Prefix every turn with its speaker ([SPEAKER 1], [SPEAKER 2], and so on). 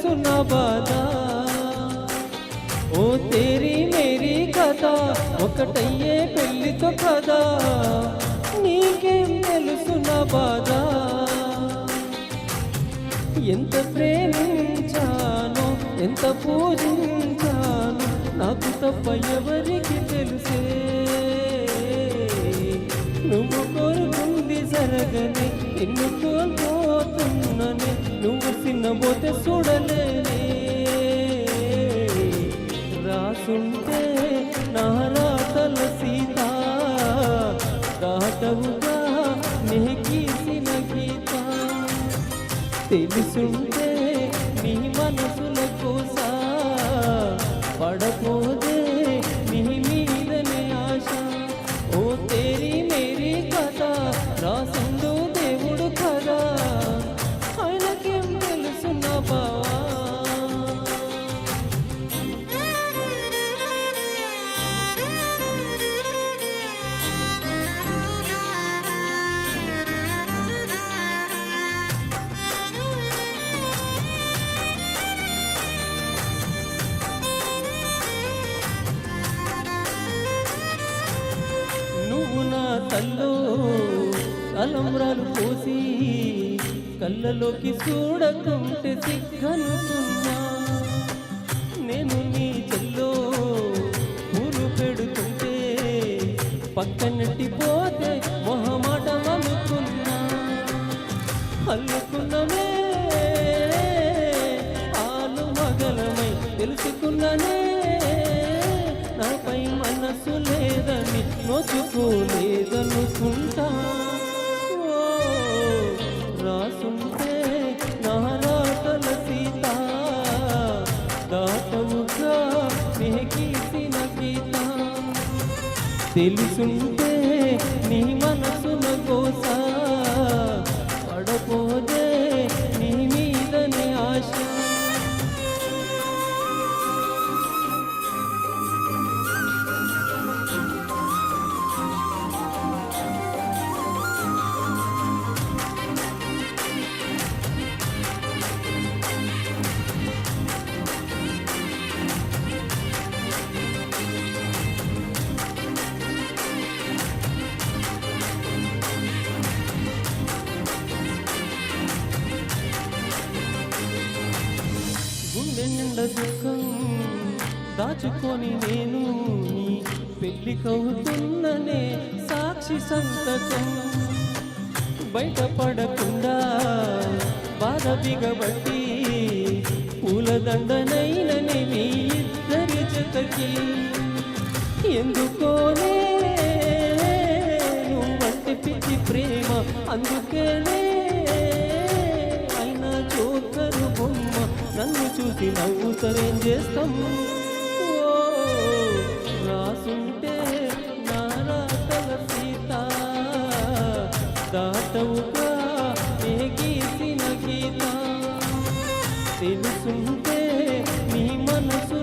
[SPEAKER 1] తెలుసు నా బాధ. ఓ తేరీ మేరీ కథ ఒకటయ్యే పెళ్లితో కదా, నీకేం తెలుసు నా బాధ. ఎంత ప్రేమించానో ఎంత పూజించాను నాకు తప్ప ఎవరికి తెలుసే. నువ్వు కోరుకుంది జరగని నిన్ను కోల్పోతున్ననే, నువ్వు చిన్నబోతే చూడలేనే. రాసుంటే నా రాతల సీత, దాటవుగా నే గీసిన గీత. తెలుసుంటే నీ మనసుల కోస, పడపోదే నీ మీదనే ఆశ. ఓ తేరీ మేరీ కథ రాసిండు దేవుడు కదా, ఆయనకేం తెలుసు నా బావా. కల్లో తలంబ్రాలు పోసి కళ్ళలోకి చూడకుంటే సిగ్గనుకున్నా. నేను నీ చెల్లో ఊరు పెడుతుంటే పక్కనట్టి పోతే మొహమాటం అనుకున్నా. అల్లుకున్నమే ఆలు మగలమై తెలుసుకున్ననే, నాపై మనసు లేదని నోచుకోలేదనుకుంటా. రాసుంటే నా రాతల సీత, దాటవుగా నే గీసిన గీత. తెలుసుంటే నీ మనసున కోస, పడపోదే నీ మీదనే ఆశ. గుండె నిండా దుఃఖం దాచుకొని నేను నీ పెళ్ళికవుతున్ననే సాక్షి సంతకం. బయటపడకుండా బాధ బిగబట్టి పూలదండనైనని మీ ఇద్దరి జతకి. ఎందుకోనే నువ్వంటే పిచ్చి ప్రేమ, అందుకేనే అయినా చోకరు బొమ్మ. నన్ను చూసి నవ్వుతారేం చేస్తాం. రాసుంటే నా రాతల సీత, దాటవుగా నే గీసిన గీత. తెలుసుంటే నీ మనసు